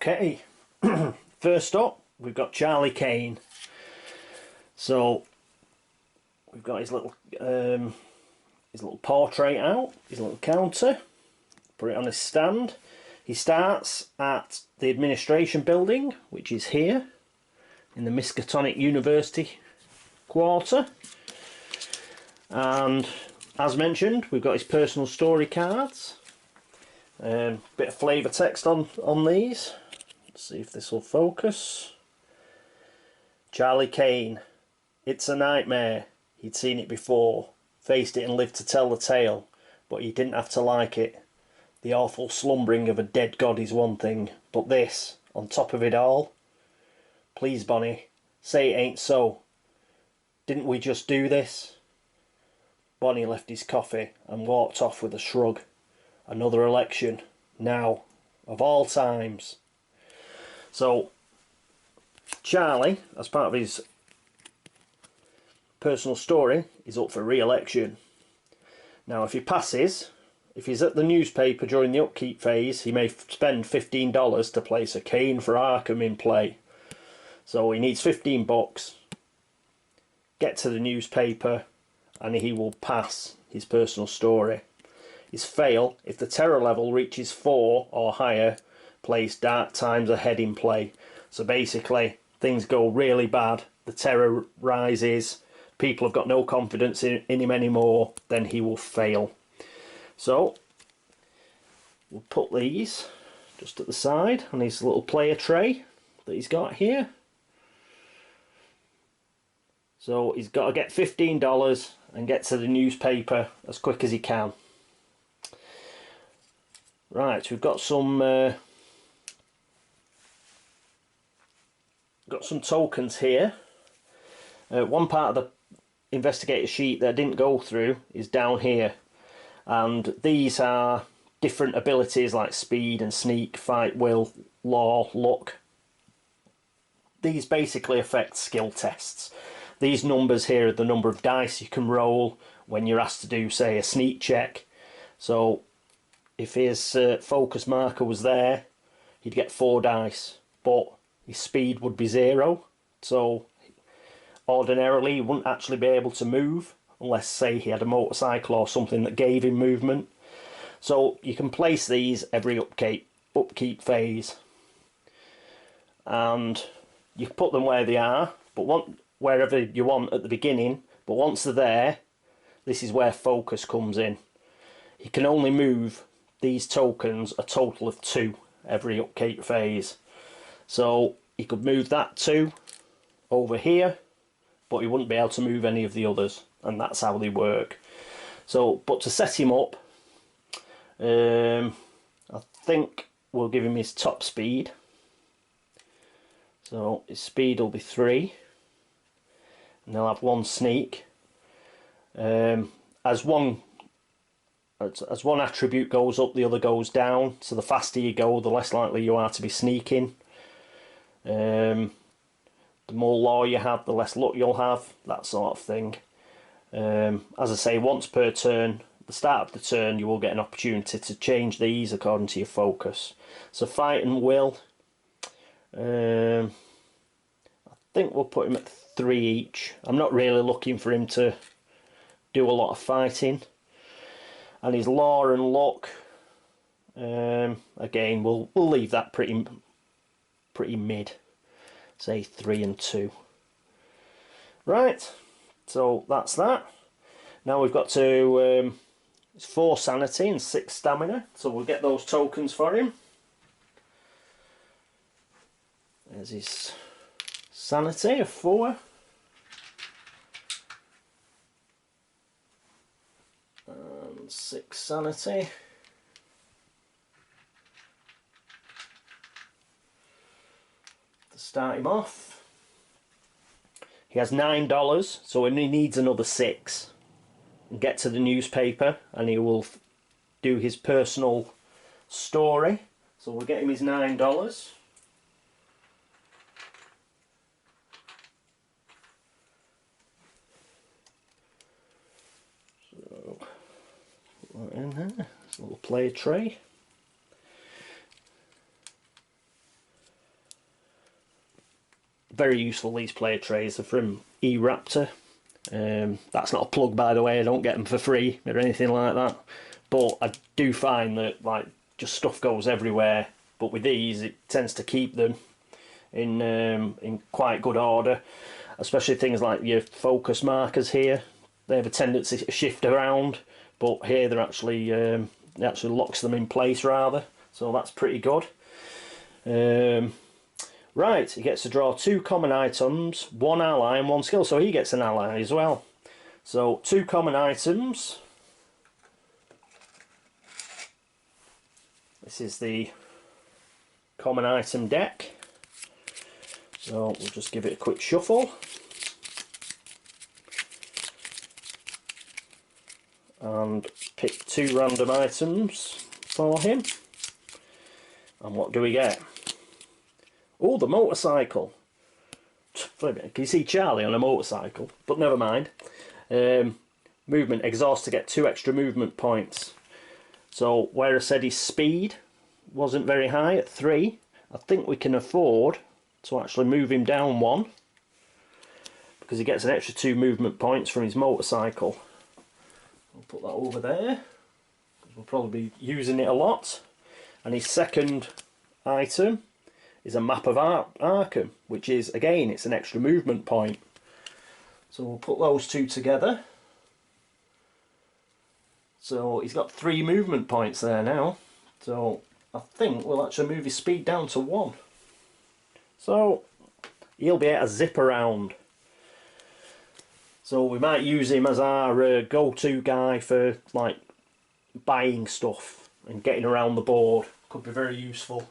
Okay, first up we've got Charlie Kane. So we've got his little portrait out, his little counter, put it on his stand. He starts at the administration building, which is here in the Miskatonic University quarter, and as mentioned we've got his personal story cards. Bit of flavour text on these. Let's see if this will focus. Charlie Kane. It's a nightmare. He'd seen it before, faced it and lived to tell the tale, but he didn't have to like it. The awful slumbering of a dead god is one thing, but this, on top of it all. Please, Bonnie, say it ain't so. Didn't we just do this? Bonnie left his coffee and walked off with a shrug. Another election. Now, of all times. So, Charlie, as part of his personal story, is up for re-election. Now, if he passes, if he's at the newspaper during the upkeep phase, he may spend $15 to place a Kane for Arkham in play. So he needs 15 bucks, get to the newspaper, and he will pass his personal story. His fail, if the terror level reaches 4 or higher, place Dark Times Ahead in play. So basically, things go really bad, the terror rises, people have got no confidence in him anymore, then he will fail. So, we'll put these just at the side on his little player tray that he's got here. So he's got to get $15 and get to the newspaper as quick as he can. Right, we've got some tokens here. One part of the investigator sheet that I didn't go through is down here, and these are different abilities like speed and sneak, fight, will, law, luck. These basically affect skill tests. These numbers here are the number of dice you can roll when you're asked to do, say, a sneak check. So if his focus marker was there, he'd get 4 dice, but his speed would be 0. So ordinarily he wouldn't actually be able to move unless, say, he had a motorcycle or something that gave him movement. So you can place these every upkeep phase, and you put them where they are, but wherever you want at the beginning. But once they're there, this is where focus comes in. You can only move these tokens a total of 2 every upkeep phase. So you could move that 2 over here, but he wouldn't be able to move any of the others, and that's how they work. So, but to set him up, I think we'll give him his top speed. So his speed will be 3, and they'll have 1 sneak. As one attribute goes up, the other goes down. So the faster you go, the less likely you are to be sneaking. The more law you have, the less luck you'll have, that sort of thing. As I say, once per turn, at the start of the turn, you will get an opportunity to change these according to your focus. So fight and will, I think we'll put him at 3 each. I'm not really looking for him to do a lot of fighting. And his law and luck, again, we'll leave that pretty mid. Say 3 and 2. Right, so that's that. Now we've got to it's 4 sanity and 6 stamina, so we'll get those tokens for him. There's his sanity of 4. And 6 sanity. To start him off. He has $9, so he needs another 6 and get to the newspaper, and he will do his personal story. So we'll get him his $9. So put that in there. It's a little player tray. very useful, these player trays. They're from E-Raptor. That's not a plug, by the way. I don't get them for free or anything like that. But I do find that like just stuff goes everywhere. But with these, it tends to keep them in quite good order. Especially things like your focus markers here. They have a tendency to shift around, but here they're actually it actually locks them in place rather. So that's pretty good. Right, he gets to draw 2 common items, 1 ally and 1 skill, so he gets an ally as well. So 2 common items. This is the common item deck. So we'll just give it a quick shuffle. And pick 2 random items for him. And what do we get? Oh, the motorcycle. Can you see Charlie on a motorcycle? But never mind. Movement, exhaust to get 2 extra movement points. So where I said his speed wasn't very high at 3, I think we can afford to actually move him down 1. Because he gets an extra 2 movement points from his motorcycle. I'll put that over there. We'll probably be using it a lot. And his second item is a map of Arkham, which is, again, it's an extra movement point. So we'll put those 2 together. So he's got 3 movement points there now. So I think we'll actually move his speed down to 1. So he'll be able to zip around. So we might use him as our go-to guy for like buying stuff and getting around the board. Could be very useful.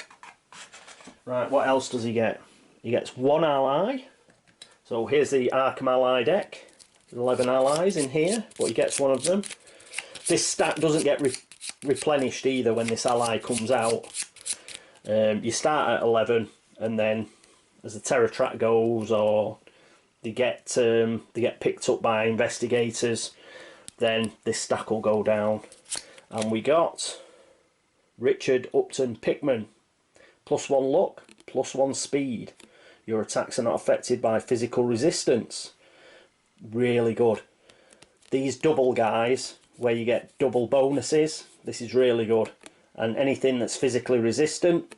Right, what else does he get? He gets 1 ally. So here's the Arkham ally deck. There's 11 allies in here, but he gets one of them. This stack doesn't get replenished either when this ally comes out. You start at 11, and then as the terror track goes, or they get picked up by investigators, then this stack will go down. And we got Richard Upton Pickman. +1 luck, +1 speed. Your attacks are not affected by physical resistance. Really good. These double guys, where you get double bonuses, this is really good. And anything that's physically resistant,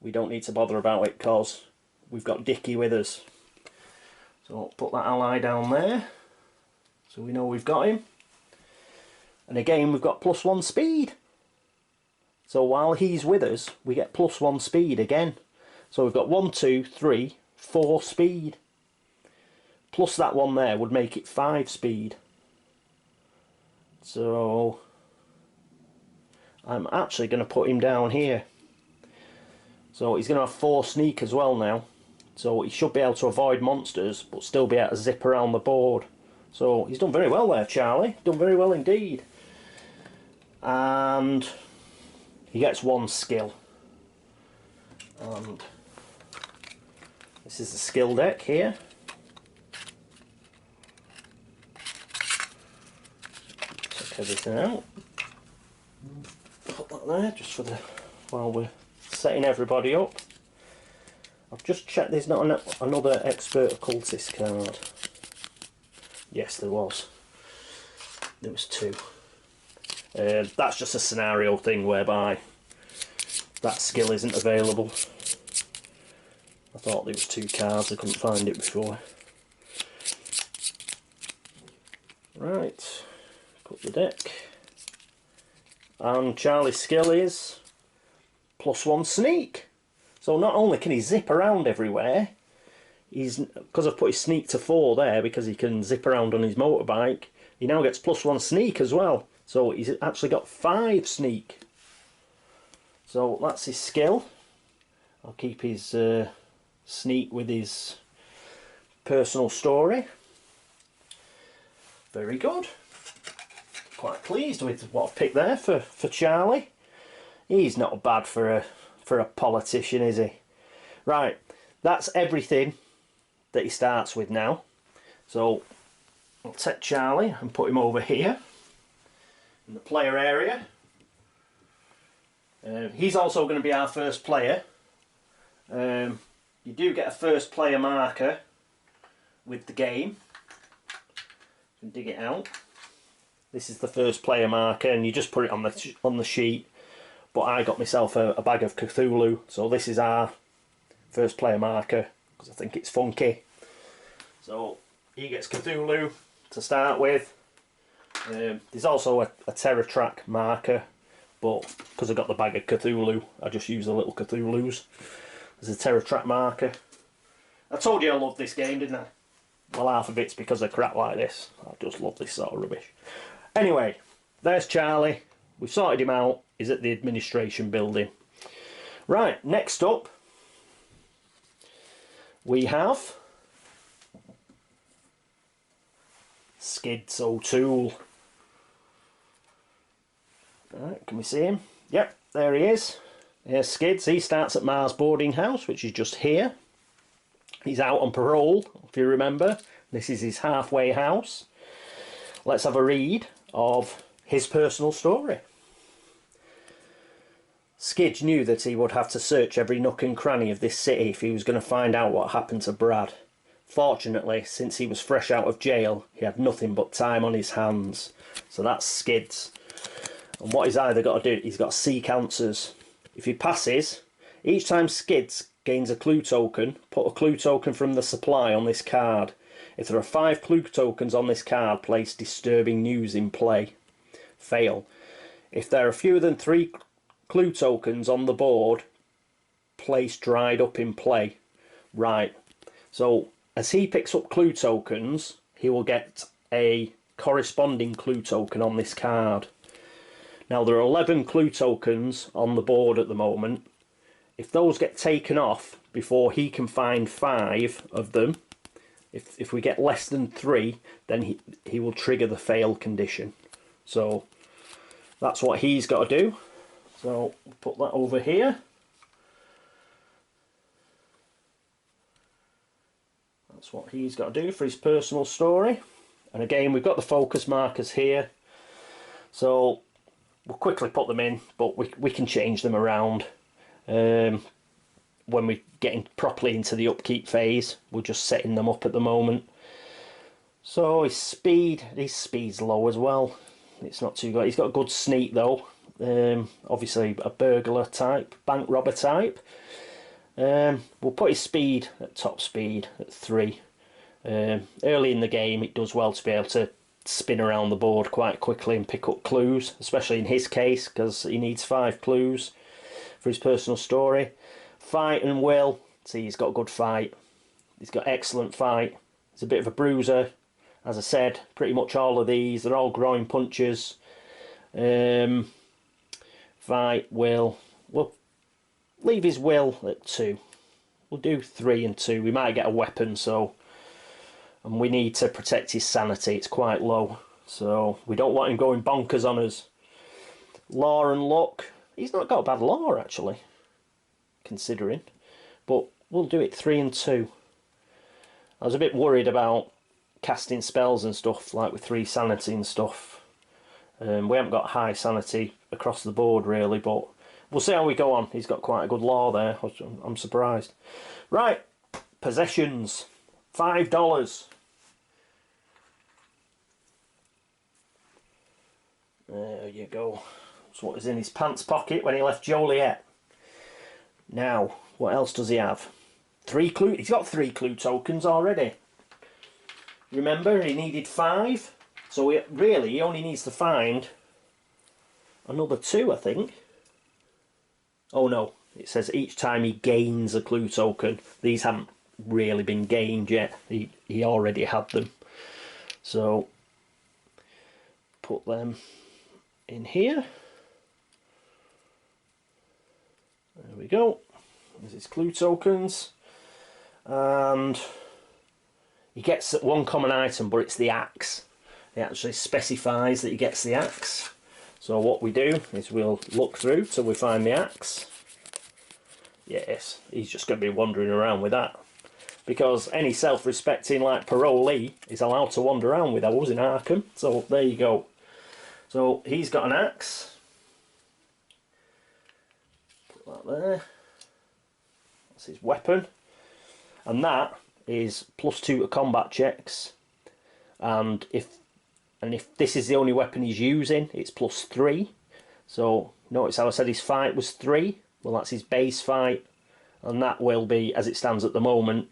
we don't need to bother about it because we've got Dickie with us. So I'll put that ally down there, so we know we've got him. And again, we've got +1 speed. So while he's with us, we get +1 speed again. So we've got 1, 2, 3, 4 speed. Plus that one there would make it 5 speed. So I'm actually going to put him down here. So he's going to have 4 sneak as well now. So he should be able to avoid monsters, but still be able to zip around the board. So he's done very well there, Charlie. Done very well indeed. And he gets 1 skill. And this is the skill deck here. Take everything out. Put that there just for the while we're setting everybody up. I've just checked there's not another expert occultist card. Yes, there was. There was 2. That's just a scenario thing whereby that skill isn't available. I thought there was 2 cards, I couldn't find it before. Right, cut the deck. And Charlie's skill is +1 sneak. So not only can he zip around everywhere, because I've put his sneak to 4 there because he can zip around on his motorbike, he now gets +1 sneak as well. So he's actually got 5 sneak. So that's his skill. I'll keep his sneak with his personal story. Very good. Quite pleased with what I've picked there for Charlie. He's not bad for a politician, is he? Right, that's everything that he starts with now. So I'll take Charlie and put him over here in the player area. He's also going to be our first player. You you do get a first player marker with the game. You can dig it out. This is the first player marker, and you just put it on the sheet. But I got myself a bag of Cthulhu, so this is our first player marker because I think it's funky. So he gets Cthulhu to start with. There's also a Terror Track marker, but because I got the bag of Cthulhu, I just use the little Cthulhus. There's a Terror Track marker. I told you I love this game, didn't I? Well, half of it's because of crap like this. I just love this sort of rubbish. Anyway, there's Charlie. We've sorted him out. He's at the administration building. Right, next up, we have Skids O'Toole. Right, can we see him? Yep, there he is. Here's Skids. He starts at Mars boarding house, which is just here. He's out on parole, if you remember. This is his halfway house. Let's have a read of his personal story. Skids knew that he would have to search every nook and cranny of this city if he was going to find out what happened to Brad. Fortunately, since he was fresh out of jail, he had nothing but time on his hands. So that's Skids. And what he's either got to do, he's got to seek answers. If he passes, each time Skids gains a clue token, put a clue token from the supply on this card. If there are 5 clue tokens on this card, place disturbing news in play. Fail. If there are fewer than 3 clue tokens on the board, place dried up in play. Right. So as he picks up clue tokens, he will get a corresponding clue token on this card. Now there are 11 clue tokens on the board at the moment. If those get taken off before he can find 5 of them, if we get less than 3, then he will trigger the fail condition. So that's what he's got to do. So we'll put that over here. That's what he's got to do for his personal story. And again, we've got the focus markers here. So we'll quickly put them in, but we can change them around. When we're getting properly into the upkeep phase, we're just setting them up at the moment. So his speed's low as well. It's not too good. He's got a good sneak though. Obviously a burglar type, bank robber type. We'll put his speed at top speed at 3. Early in the game it does well to be able to spin around the board quite quickly and pick up clues, especially in his case because he needs 5 clues for his personal story. Fight and will. See, he's got a good fight. He's got excellent fight. He's a bit of a bruiser. As I said, pretty much all of these, they're all groin punches. Fight, will. We'll leave his will at 2. We'll do 3 and 2. We might get a weapon, so... And we need to protect his sanity. It's quite low. So we don't want him going bonkers on us. Law and luck. He's not got a bad law, actually. Considering, but we'll do it 3 and 2. I was a bit worried about casting spells and stuff like with 3 sanity and stuff. We haven't got high sanity across the board really, but we'll see how we go on. He's got quite a good law there. I'm surprised. Right, possessions, $5. There you go. That's what was in his pants pocket when he left Joliet. Now, what else does he have? 3 clue. He's got 3 clue tokens already. Remember, he needed 5. So he only needs to find another 2, I think. Oh no, it says each time he gains a clue token. These haven't really been gained yet. He already had them. So, put them in here. There we go. There's his clue tokens. And he gets 1 common item, but it's the axe. It actually specifies that he gets the axe. So what we do is we'll look through till we find the axe. Yes, he's just going to be wandering around with that. Because any self-respecting like parolee is allowed to wander around with those in Arkham. So there you go. So he's got an axe. Put that there. That's his weapon. and that is +2 to combat checks, and if this is the only weapon he's using, it's +3. So notice how I said his fight was 3. Well, that's his base fight, and that will be, as it stands at the moment,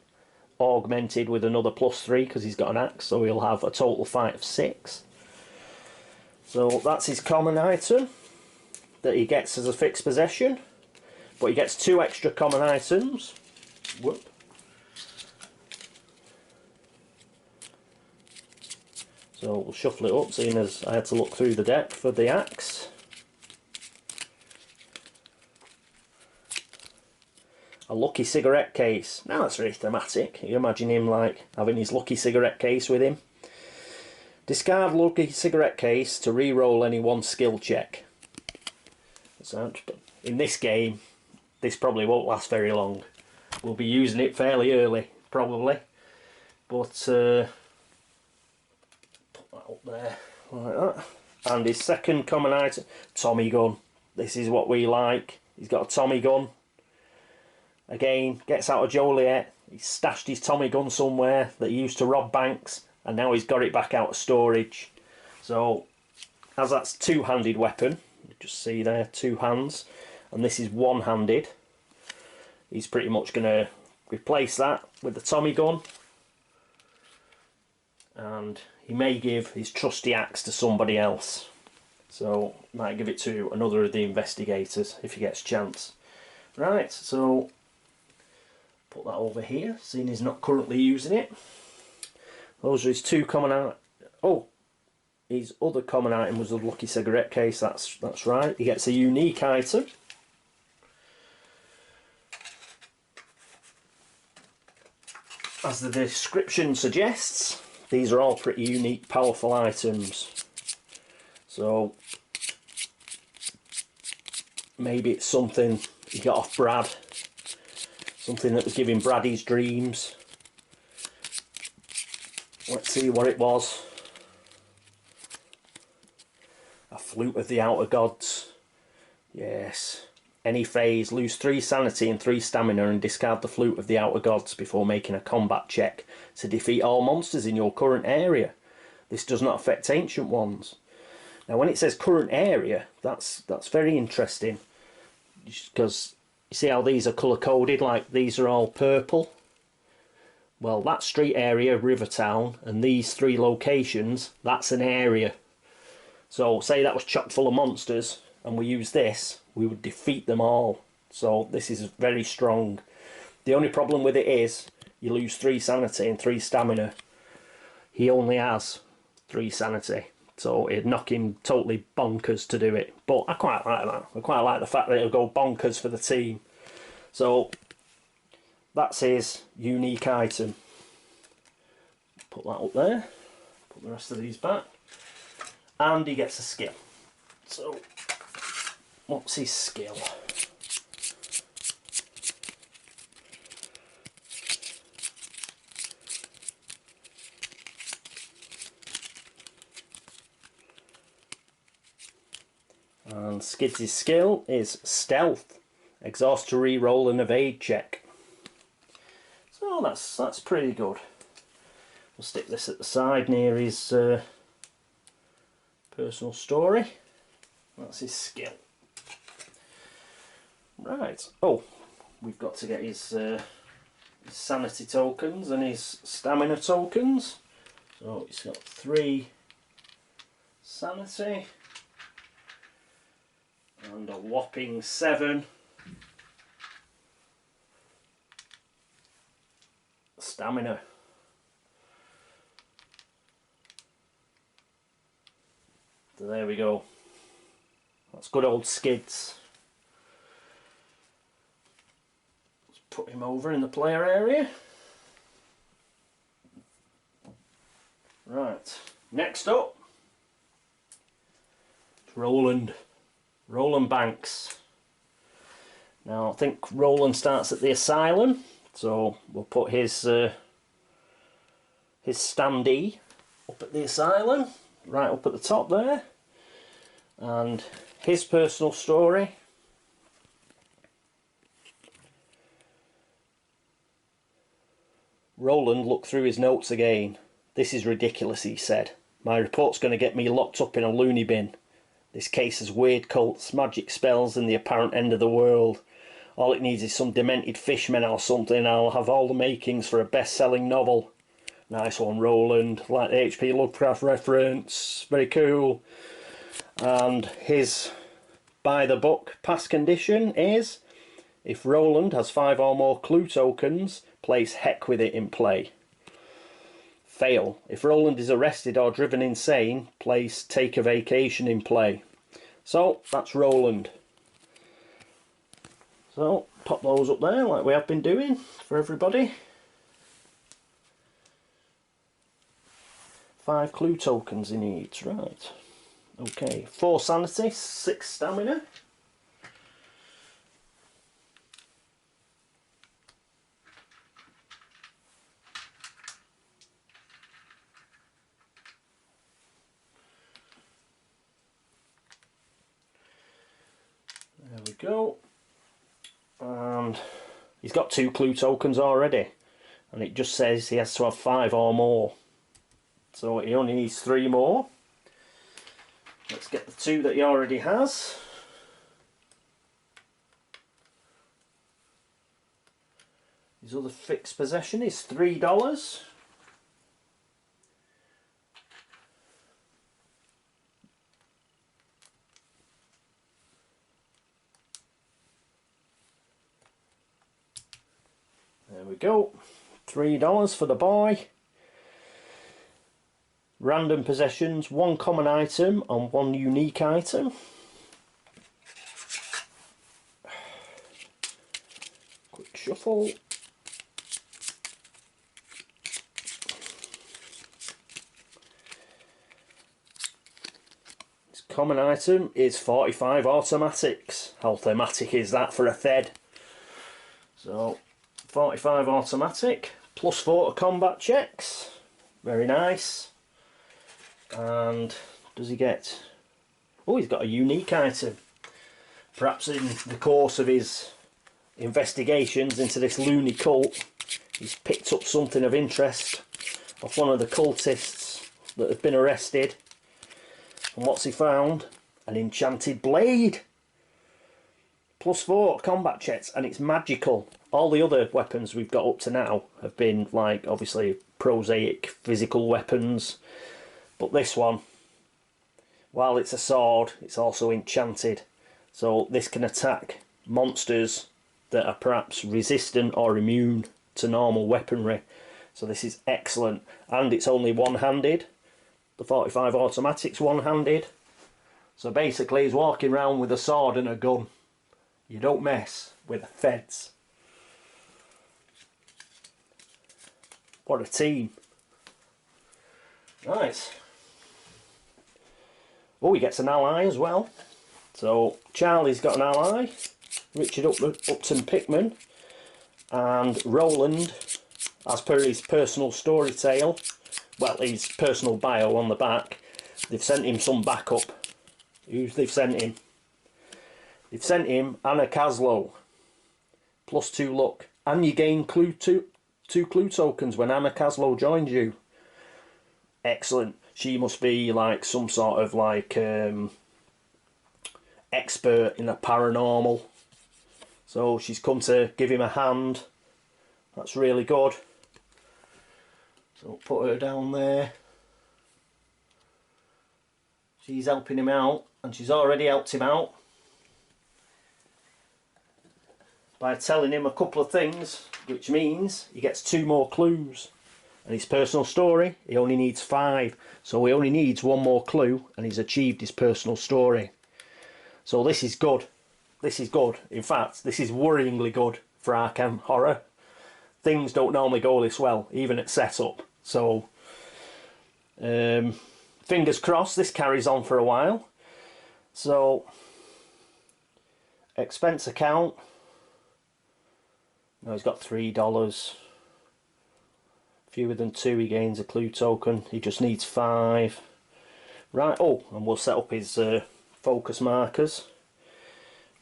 augmented with another +3 because he's got an axe, so he'll have a total fight of 6. So that's his common item that he gets as a fixed possession, but he gets 2 extra common items. Whoop. So we'll shuffle it up, seeing as I had to look through the deck for the axe. A lucky cigarette case. Now that's very thematic. You imagine him like having his lucky cigarette case with him. Discard lucky cigarette case to re-roll any one skill check. In this game, this probably won't last very long. We'll be using it fairly early, probably. But put that up there like that. And his second common item, Tommy gun. This is what we like. He's got a Tommy gun. Again, gets out of Joliet. He's stashed his Tommy gun somewhere that he used to rob banks, and now he's got it back out of storage. So, as that's two-handed weapon, you just see there, 2 hands, and this is one-handed. He's pretty much going to replace that with the Tommy gun, and he may give his trusty axe to somebody else. So, might give it to another of the investigators if he gets a chance. Right, so put that over here, seeing he's not currently using it. Those are his 2 common items. Oh, his other common item was the lucky cigarette case. That's right. He gets a unique item. As the description suggests, these are all pretty unique, powerful items. So maybe it's something he got off Brad. Something that was giving Brad his dreams. Let's see what it was. A flute of the outer gods. Yes. Any phase, lose 3 sanity and 3 stamina and discard the flute of the outer gods before making a combat check to defeat all monsters in your current area. This does not affect ancient ones. Now when it says current area, that's very interesting, because you see how these are colour coded, like these are all purple. Well, that street area, Rivertown, and these 3 locations, that's an area. So say that was chock full of monsters and we use this, we would defeat them all. So this is very strong. The only problem with it is you lose 3 sanity and 3 stamina. He only has 3 sanity, so it'd knock him totally bonkers to do it. But I quite like that. I quite like the fact that it'll go bonkers for the team. So that's his unique item. Put that up there. Put the rest of these back. And he gets a skill. So what's his skill? And Skids' skill is Stealth. Exhaust to re-roll an evade check. So that's pretty good. We'll stick this at the side near his personal story. That's his skill. Right. Oh, we've got to get his sanity tokens and his stamina tokens. So he's got 3 sanity and a whopping 7 stamina. So there we go. That's good old Skids. Let's put him over in the player area. Right, next up, Roland Banks. Now I think Roland starts at the asylum, so we'll put his standee up at the asylum, right up at the top there, and his personal story. Roland looked through his notes again. "This is ridiculous," he said. "My report's going to get me locked up in a loony bin. This case has weird cults, magic spells, and the apparent end of the world. All it needs is some demented fishmen or something, and I'll have all the makings for a best-selling novel." Nice one, Roland. Like the H.P. Lovecraft reference. Very cool. And his by-the-book pass condition is, if Roland has 5 or more clue tokens, place heck with it in play. Fail. If Roland is arrested or driven insane, place take a vacation in play. So, that's Roland. So, pop those up there like we have been doing for everybody. 5 clue tokens he needs, right. Okay, 4 sanity, 6 stamina. There we go. And he's got 2 clue tokens already, and it just says he has to have 5 or more, so he only needs 3 more. Let's get the 2 that he already has. His other fixed possession is $3. There we go, $3 for the boy. Random possessions, 1 common item and 1 unique item. Quick shuffle. This common item is 45 automatics. How thematic is that for a Thed? So 45 automatic, plus 4 to combat checks. Very nice. And does he get... oh, he's got a unique item. Perhaps in the course of his investigations into this loony cult, he's picked up something of interest off one of the cultists that have been arrested. And what's he found? An enchanted blade. Plus 4 combat checks, and it's magical. All the other weapons we've got up to now have been, like, obviously prosaic physical weapons, but this one, while it's a sword, it's also enchanted, so this can attack monsters that are perhaps resistant or immune to normal weaponry. So this is excellent, and it's only one-handed. The 45 automatic's one-handed, so basically he's walking around with a sword and a gun. You don't mess with the Theds. What a team. Nice. Oh, he gets an ally as well. So Charlie's got an ally, Richard Upton Pickman, and Roland, as per his personal story tale, well, his personal bio on the back, they've sent him some backup. Who's they've sent him? They've sent him Anna Caslow, plus 2 luck, and you gain two clue tokens when Anna Caslow joins you. Excellent. She must be like some sort of like expert in the paranormal. So she's come to give him a hand. That's really good. So put her down there. She's helping him out, and she's already helped him out by telling him a couple of things, which means he gets 2 more clues. And his personal story, he only needs 5, so he only needs 1 more clue, and he's achieved his personal story. So this is good. This is good. In fact, this is worryingly good for Arkham Horror. Things don't normally go this well, even at setup. So, fingers crossed this carries on for a while. So, expense account. No, he's got $3. Fewer than 2, he gains a clue token. He just needs 5. Right, oh, and we'll set up his focus markers.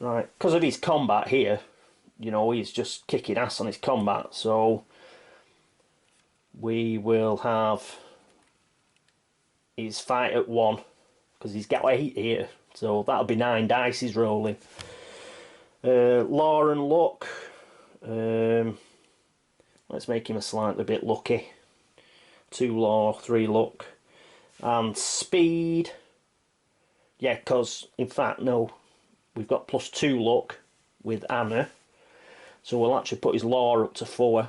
Right, because of his combat here, you know, he's just kicking ass on his combat. So, we will have his fight at 1, because he's got 8 here, so that'll be 9 dice he's rolling. Law and luck, let's make him a slightly bit lucky. 2 law, 3 luck, and speed. Yeah, because in fact no, we've got +2 luck with Anna, so we'll actually put his law up to 4,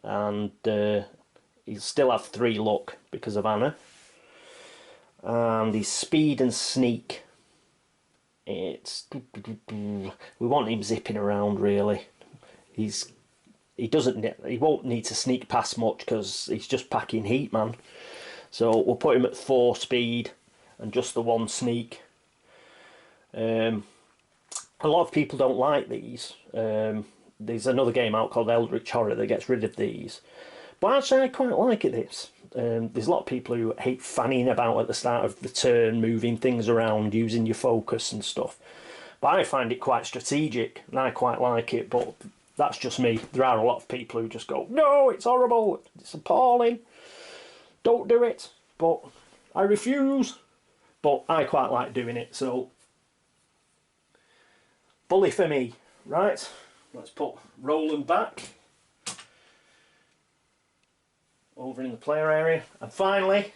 and he'll still have 3 luck because of Anna. And his speed and sneak, it's, we want him zipping around really. He won't need to sneak past much because he's just packing heat, man. So we'll put him at 4 speed and just the 1 sneak. A lot of people don't like these. There's another game out called Eldritch Horror that gets rid of these, but actually I quite like this. There's a lot of people who hate fanning about at the start of the turn, moving things around, using your focus and stuff, but I find it quite strategic and I quite like it. But that's just me. There are a lot of people who just go, no, it's horrible, it's appalling, don't do it. But I refuse. But I quite like doing it, so bully for me. Right, let's put Roland back over in the player area. And finally,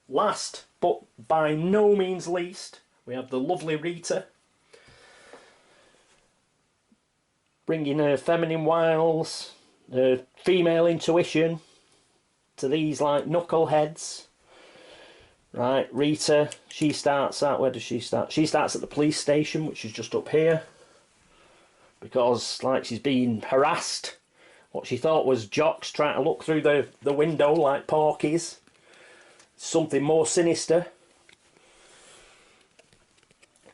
last but by no means least, we have the lovely Rita, bringing her feminine wiles, her female intuition to these like knuckleheads. Right, Rita, she starts at, where does she start? She starts at the police station, which is just up here, because like she's being harassed. What she thought was jocks trying to look through the window like porkies. Something more sinister.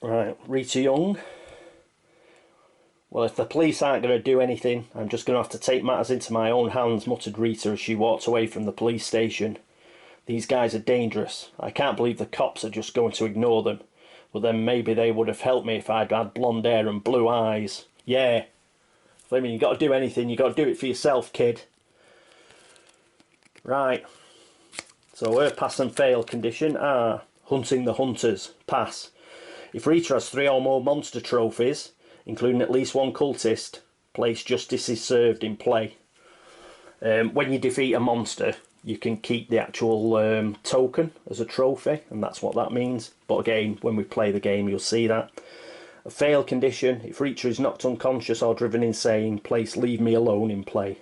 Right, Rita Young. Well, if the police aren't going to do anything, I'm just going to have to take matters into my own hands, muttered Rita as she walked away from the police station. These guys are dangerous. I can't believe the cops are just going to ignore them. But then maybe they would have helped me if I'd had blonde hair and blue eyes. Yeah. I mean, you got to do anything, you got to do it for yourself, kid. Right. So her pass and fail condition are hunting the hunters. Pass. If Rita has 3 or more monster trophies, including at least 1 cultist, place justice is served in play. When you defeat a monster, you can keep the actual token as a trophy, and that's what that means. But again, when we play the game, you'll see that. A fail condition, if Rita is knocked unconscious or driven insane, place leave me alone in play.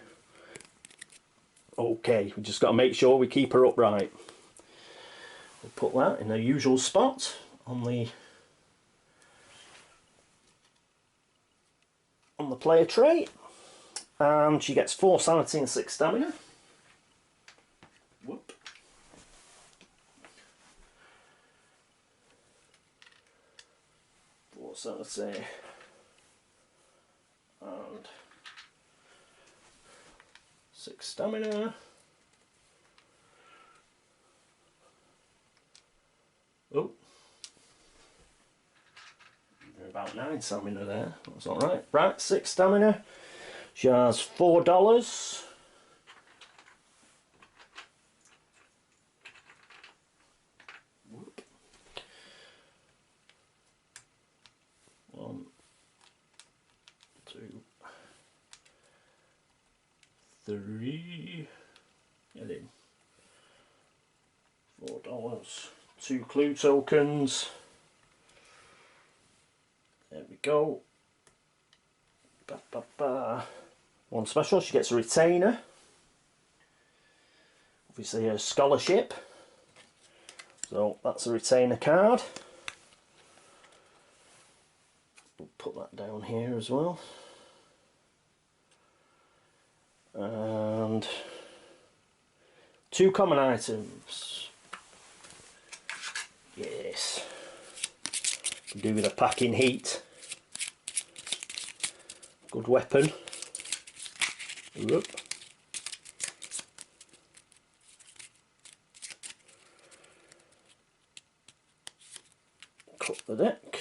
Okay, we just got to make sure we keep her upright. We'll put that in the usual spot on the player tray. And she gets 4 sanity and 6 stamina. Whoop. Sanity and 6 stamina. Oh, about 9 stamina there. That's all right. Right, 6 stamina. She has $4. Whoop. 1, 2, 3. Get in. $4. 2 clue tokens. There we go. Ba, ba, ba. 1 special. She gets a retainer. Obviously a scholarship. So that's a retainer card. We'll put that down here as well. And 2 common items. Yes. Can do with a packing heat. Good weapon. Whoop. Cut the deck.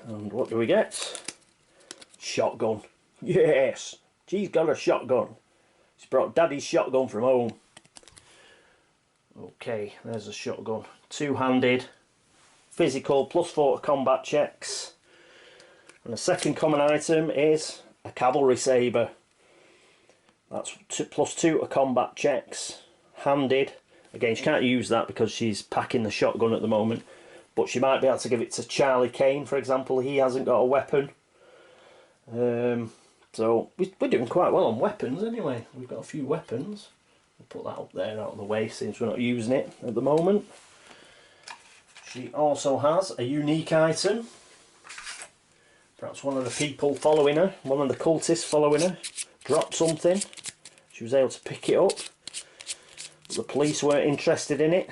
And what do we get? Shotgun. Yes! She's got a shotgun. She's brought Daddy's shotgun from home. Okay, there's a shotgun. Two-handed, physical, +4 combat checks. And the second common item is a cavalry sabre. That's +2 to combat checks. Handed. Again, she can't use that because she's packing the shotgun at the moment. But she might be able to give it to Charlie Kane, for example. He hasn't got a weapon. So we're doing quite well on weapons anyway. We've got a few weapons. We'll put that up there out of the way since we're not using it at the moment. She also has a unique item. Perhaps one of the people following her, one of the cultists following her, dropped something. She was able to pick it up. But the police weren't interested in it.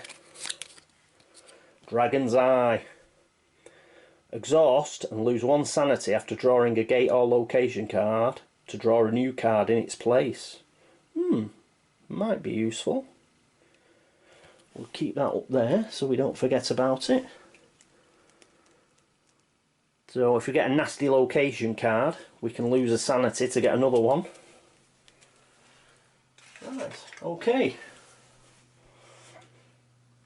Dragon's Eye. Exhaust and lose 1 sanity after drawing a gate or location card to draw a new card in its place. Might be useful. We'll keep that up there so we don't forget about it. So if we get a nasty location card, we can lose a sanity to get another one. Right, okay.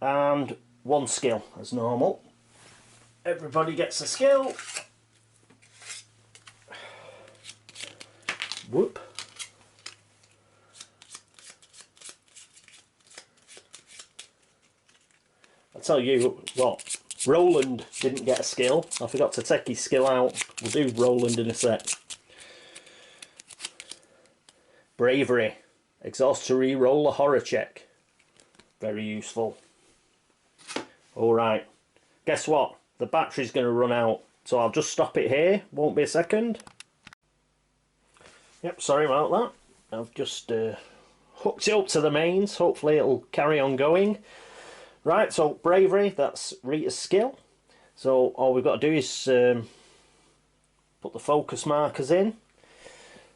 And 1 skill as normal. Everybody gets a skill. Whoop. I tell you what, Roland didn't get a skill. I forgot to take his skill out. We'll do Roland in a sec. Bravery. Exhaust to re-roll a horror check. Very useful. Alright. Guess what? The battery's going to run out. So I'll just stop it here. Won't be a second. Yep, sorry about that. I've just hooked it up to the mains. Hopefully it'll carry on going. Right, so bravery, that's Rita's skill. So all we've got to do is put the focus markers in.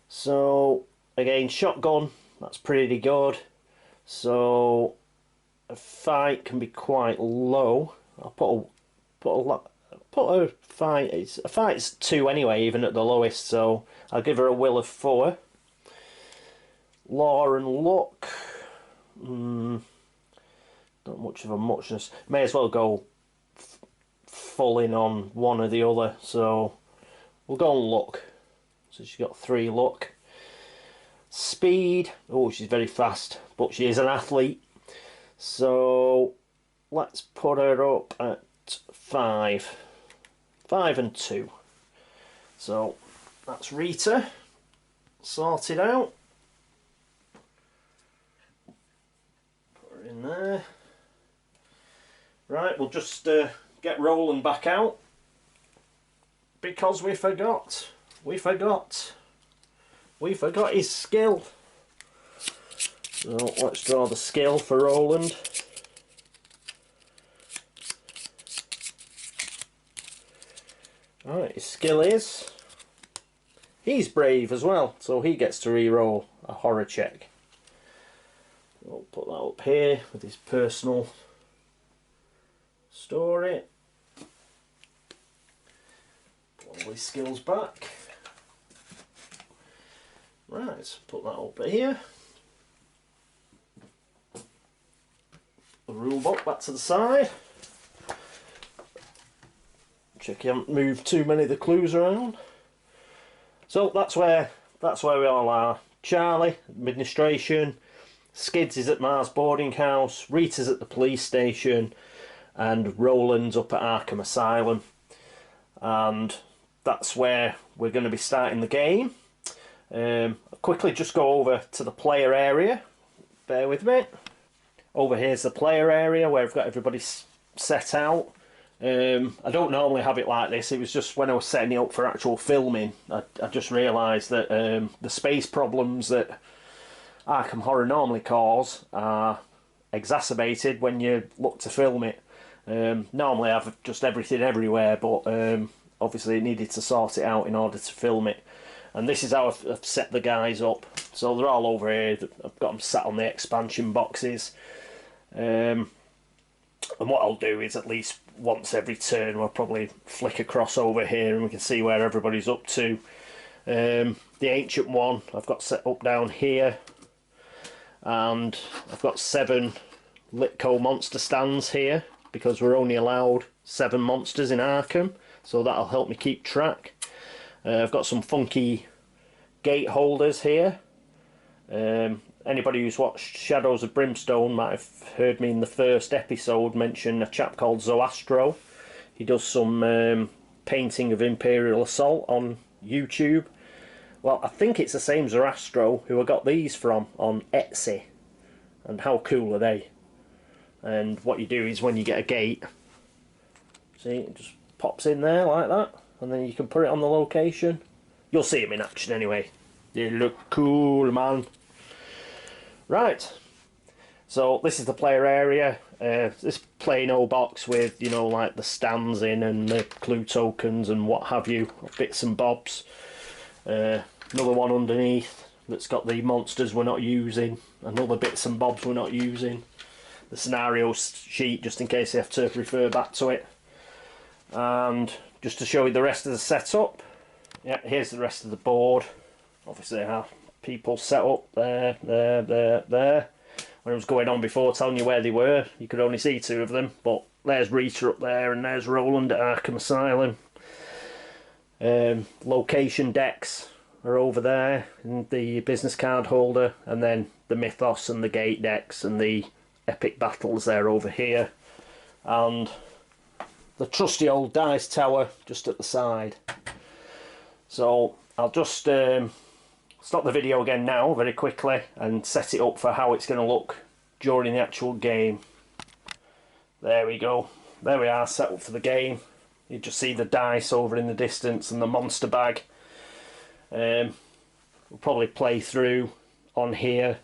So again, shotgun, that's pretty good. So a fight can be quite low. I'll put a fight. A fight's 2 anyway, even at the lowest. So I'll give her a will of 4. Law and luck. Not much of a muchness. May as well go full in on one or the other. So we'll go on luck. So she's got 3 luck. Speed. Oh, she's very fast, but she is an athlete. So let's put her up at 5. 5 and 2. So that's Rita sorted out. Put her in there. Right, we'll just get Roland back out because we forgot his skill. So let's draw the skill for Roland. Alright, his skill is he's brave as well, so he gets to re-roll a horror check. We'll put that up here with his personal story. Put all his skills back. Right, put that up here. The rule book back to the side. Check you haven't moved too many of the clues around. So that's where we all are. Charlie, administration. Skids is at Mars boarding house. Rita's at the police station. And Roland's up at Arkham Asylum. And that's where we're going to be starting the game. I'll quickly just go over to the player area. Bear with me. Over here's the player area where I've got everybody set out. I don't normally have it like this. It was just when I was setting it up for actual filming, I just realised that the space problems that Arkham Horror normally cause are exacerbated when you look to film it. Normally I have just everything everywhere, but obviously I needed to sort it out in order to film it. And this is how I've set the guys up. So they're all over here. I've got them sat on the expansion boxes. And what I'll do is at least once every turn we'll probably flick across over here and we can see where everybody's up to. The ancient one I've got set up down here. and I've got 7 Litco monster stands here because we're only allowed 7 monsters in Arkham, so that'll help me keep track. I've got some funky gate holders here. Anybody who's watched Shadows of Brimstone might have heard me in the first episode mention a chap called Zoastro. He does some painting of Imperial Assault on YouTube. Well, I think it's the same Zoastro who I got these from on Etsy. And how cool are they? And what you do is when you get a gate, see, it just pops in there like that, and then you can put it on the location. You'll see them in action anyway. They look cool, man. Right, so this is the player area. This plain old box with, you know, like the stands in and the clue tokens and what have you, bits and bobs. Another one underneath that's got the monsters we're not using, and other bits and bobs we're not using. The scenario sheet, just in case you have to refer back to it. And just to show you the rest of the setup, yeah, here's the rest of the board. Obviously how people set up there. When I was going on before telling you where they were, you could only see 2 of them, but there's Rita up there and there's Roland at Arkham Asylum. Location decks are over there in the business card holder, and then the Mythos and the gate decks and the epic battles there over here, and the trusty old dice tower just at the side. So I'll just stop the video again now very quickly and set it up for how it's going to look during the actual game. There we go, there we are, set up for the game. You just see the dice over in the distance and the monster bag. We'll probably play through on here.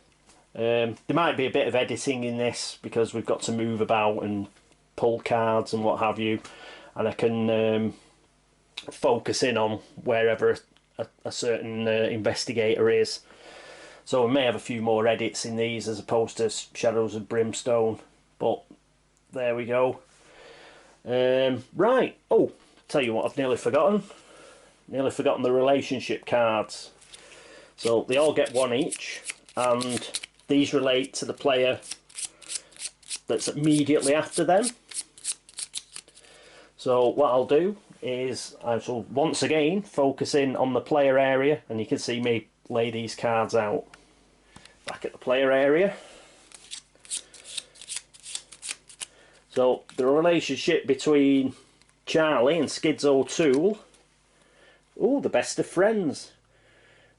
There might be a bit of editing in this because we've got to move about and pull cards and what have you, and I can focus in on wherever a certain investigator is. So we may have a few more edits in these as opposed to Shadows of Brimstone, but there we go. Right, oh, tell you what, I've nearly forgotten the relationship cards. So they all get 1 each, and these relate to the player that's immediately after them. So what I'll do is I shall once again focus in on the player area, and you can see me lay these cards out. Back at the player area. So the relationship between Charlie and Skids O'Toole. Oh, the best of friends.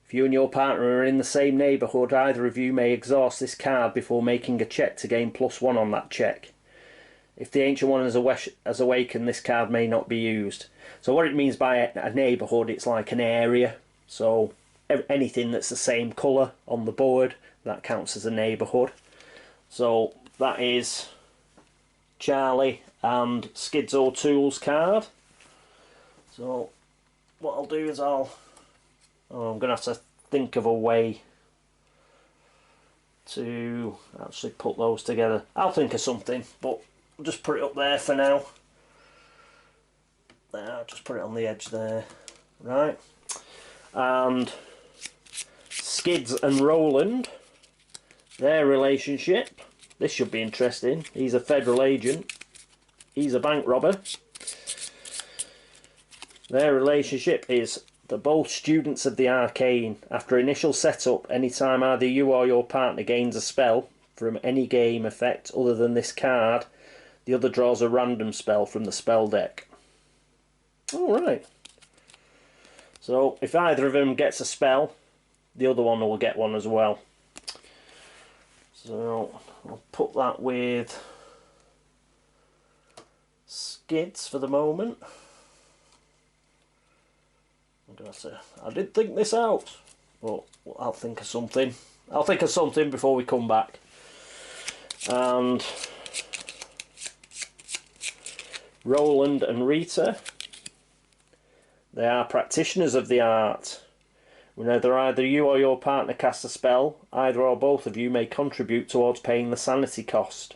If you and your partner are in the same neighbourhood, either of you may exhaust this card before making a check to gain +1 on that check. If the Ancient One has awakened, this card may not be used. So what it means by a neighbourhood, it's like an area. So anything that's the same colour on the board, that counts as a neighbourhood. So that is Charlie and Skids O'Toole's card. So what I'll do is I'm going to have to think of a way to actually put those together. I'll think of something, but I'll just put it up there for now. There, I'll just put it on the edge there. Right. And Skids and Roland, their relationship. This should be interesting. He's a federal agent. He's a bank robber. Their relationship is they're both students of the arcane. After initial setup, anytime either you or your partner gains a spell from any game effect other than this card, the other draws a random spell from the spell deck. Alright. So if either of them gets a spell, the other one will get one as well. So I'll put that with Skids for the moment. I'm gonna say I did think this out, but I'll think of something. I'll think of something before we come back. And Roland and Rita, they are practitioners of the art. Whenever either you or your partner casts a spell, either or both of you may contribute towards paying the sanity cost.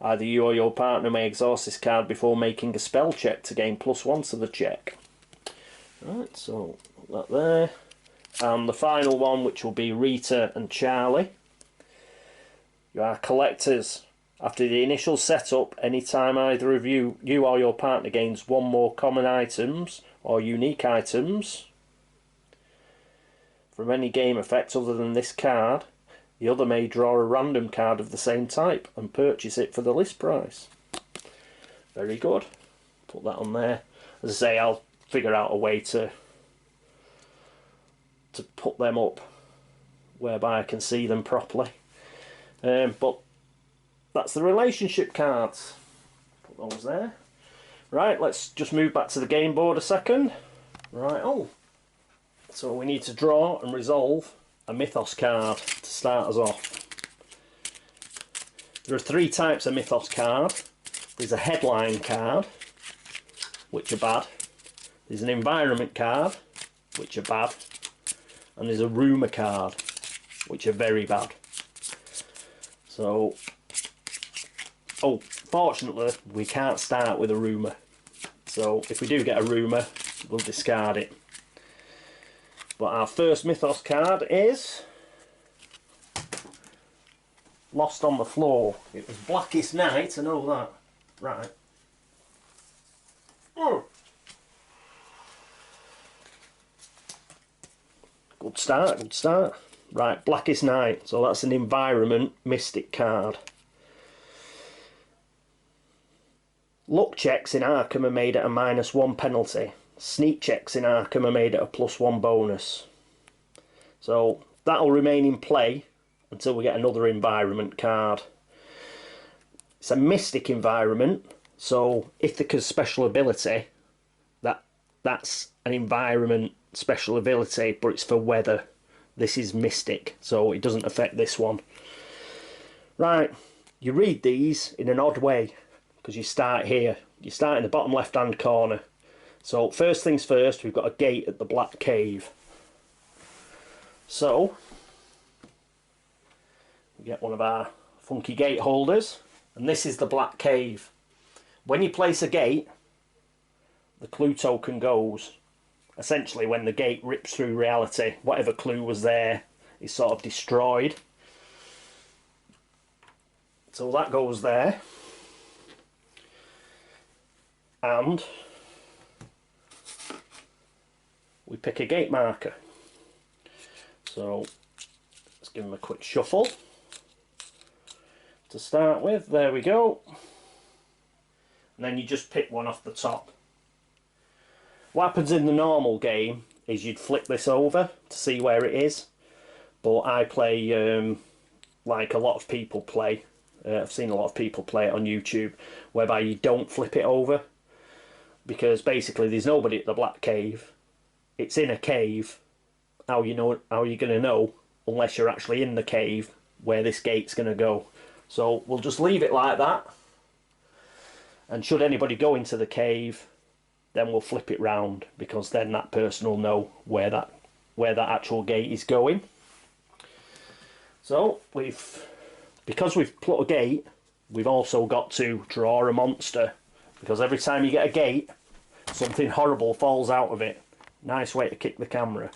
Either you or your partner may exhaust this card before making a spell check to gain +1 to the check. Right, so put that there. And the final one, which will be Rita and Charlie. You are collectors. After the initial setup, any time either of you or your partner gains one more common items or unique items from any game effect other than this card, the other may draw a random card of the same type and purchase it for the list price. Very good. Put that on there. As I say, I'll figure out a way to put them up whereby I can see them properly. But that's the relationship cards. Put those there. Right, let's just move back to the game board a second. Right, so we need to draw and resolve a Mythos card to start us off. There are 3 types of Mythos card. There's a headline card, which are bad. There's an environment card, which are bad. And there's a rumour card, which are very bad. So, fortunately, we can't start with a rumour. So if we do get a rumour, we'll discard it. But our first Mythos card is Lost on the Floor. It was Blackest Night, I know that. Right. Good start, good start. Right, Blackest Night. So that's an environment mystic card. Luck checks in Arkham are made at a -1 penalty. Sneak checks in Arkham are made at a +1 bonus. So that'll remain in play until we get another environment card. It's a mystic environment, so Ithaca's special ability, that's an environment special ability, but it's for weather. This is mystic, so it doesn't affect this one. Right, you read these in an odd way, because you start here. You start in the bottom left hand corner. So first things first, we've got a gate at the Black Cave. So we get one of our funky gate holders, and this is the Black Cave. When you place a gate, the clue token goes. Essentially, when the gate rips through reality, whatever clue was there is sort of destroyed. So that goes there. And we pick a gate marker. So let's give them a quick shuffle to start with. There we go. And then you just pick one off the top. What happens in the normal game is you'd flip this over to see where it is, but I play like a lot of people play. I've seen a lot of people play it on YouTube, whereby you don't flip it over, because basically there's nobody at the Black Cave. It's in a cave. How are you going to know unless you're actually in the cave where this gate's going to go? So we'll just leave it like that, and should anybody go into the cave, then we'll flip it round, because then that person will know where that actual gate is going. So because we've put a gate, we've also got to draw a monster, because every time you get a gate, something horrible falls out of it. Nice way to kick the camera.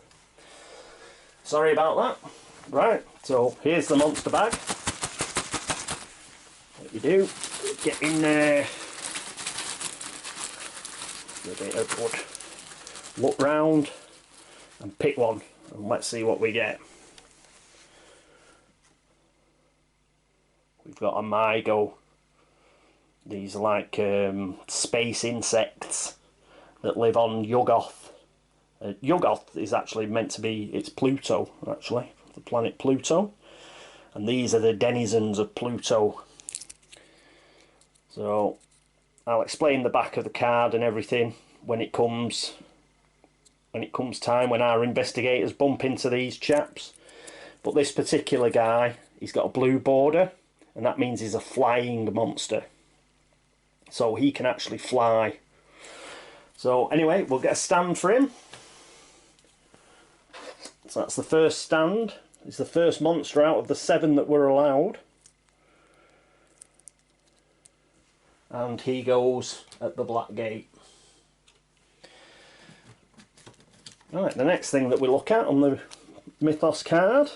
Sorry about that. Right, so here's the monster bag. What you do, get in there. Look round and pick one, and let's see what we get. We've got a Mygo. These are like space insects that live on Yuggoth. Yuggoth is actually meant to be, it's Pluto actually, the planet Pluto, and these are the denizens of Pluto. So I'll explain the back of the card and everything when it comes time, when our investigators bump into these chaps. But this particular guy, he's got a blue border, and that means he's a flying monster. So he can actually fly. So anyway, we'll get a stand for him. So that's the first stand. It's the first monster out of the 7 that were allowed. And he goes at the Black Gate. Right, the next thing that we look at on the Mythos card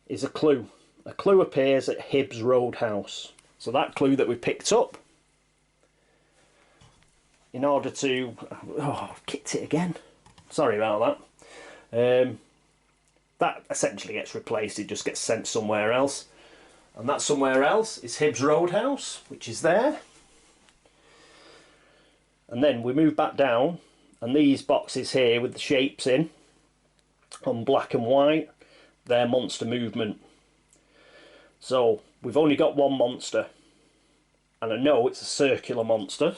is a clue. a clue appears at Hibbs Roadhouse. So that clue that we picked up, in order to... Oh, I've kicked it again. Sorry about that. That essentially gets replaced. It just gets sent somewhere else. And that somewhere else is Hibbs Roadhouse, which is there. And then we move back down, and these boxes here with the shapes in, on black and white, they're monster movement. So we've only got one monster. And I know it's a circular monster,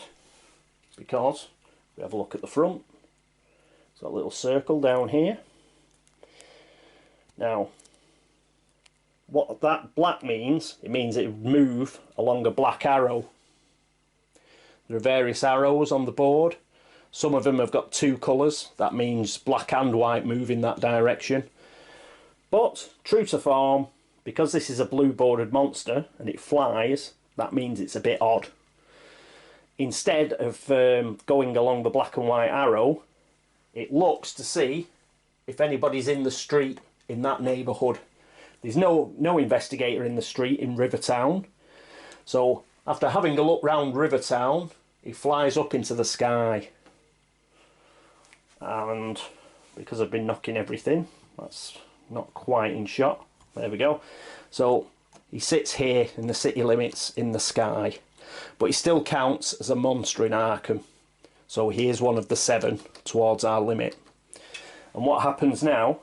because we have a look at the front. It's got a little circle down here. Now, what that black means, it means it would move along a black arrow. There are various arrows on the board. Some of them have got two colours. That means black and white move in that direction. But, true to form, because this is a blue bordered monster and it flies, that means it's a bit odd. Instead of going along the black and white arrow, it looks to see if anybody's in the street in that neighbourhood. There's no investigator in the street in Rivertown. So after having a look round Rivertown, he flies up into the sky. And because I've been knocking everything, that's not quite in shot. There we go. So he sits here in the city limits in the sky. But he still counts as a monster in Arkham. So he is one of the 7 towards our limit. And what happens now,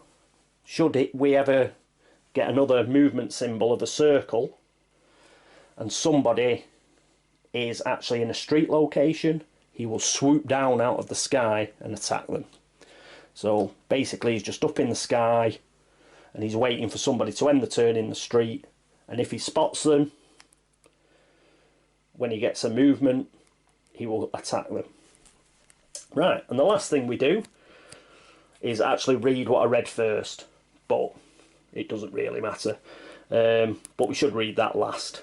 should we ever get another movement symbol of a circle, and somebody is actually in a street location, he will swoop down out of the sky and attack them. So basically he's just up in the sky and he's waiting for somebody to end the turn in the street, and if he spots them, when he gets a movement, he will attack them. Right, and the last thing we do is actually read what I read first, but it doesn't really matter. But we should read that last.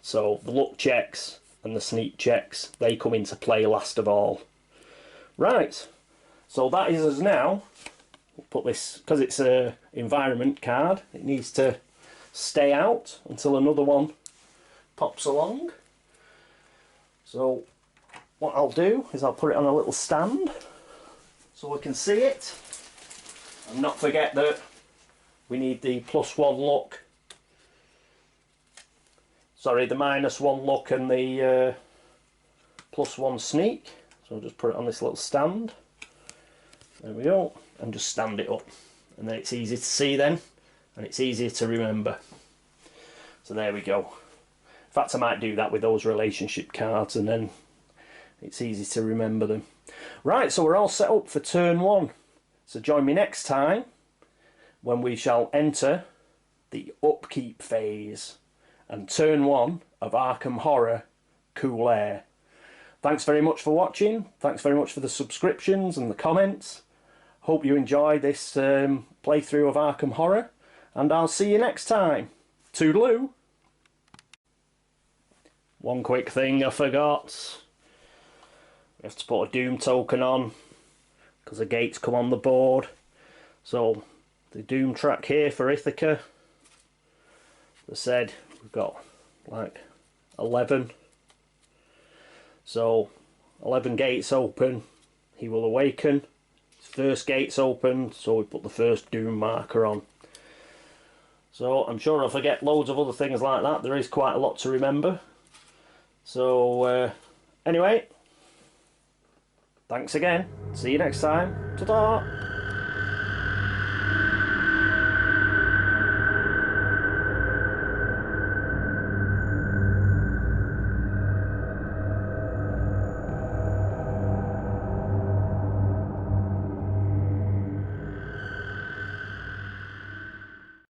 So the luck checks and the sneak checks, they come into play last of all. Right, so that is us now. We'll put this, because it's an environment card, it needs to stay out until another one pops along. So what I'll do is I'll put it on a little stand so we can see it, and not forget that we need the +1 luck, sorry, the -1 luck and the +1 sneak. So I'll just put it on this little stand, there we go, and just stand it up, and then it's easy to see then, and it's easier to remember. So there we go. In fact, I might do that with those relationship cards, and then it's easy to remember them. Right, so we're all set up for turn 1. So join me next time when we shall enter the upkeep phase and turn 1 of Arkham Horror Cool Air. Thanks very much for watching. Thanks very much for the subscriptions and the comments. Hope you enjoy this playthrough of Arkham Horror, and I'll see you next time. Toodaloo! One quick thing I forgot. We have to put a Doom token on because the gates come on the board. So the Doom track here for Ithaca. They said we've got like 11. So 11 gates open, he will awaken. His first gate's open, so we put the first Doom marker on. So I'm sure I'll forget loads of other things like that. There is quite a lot to remember. So anyway, thanks again. See you next time. Ta-ta!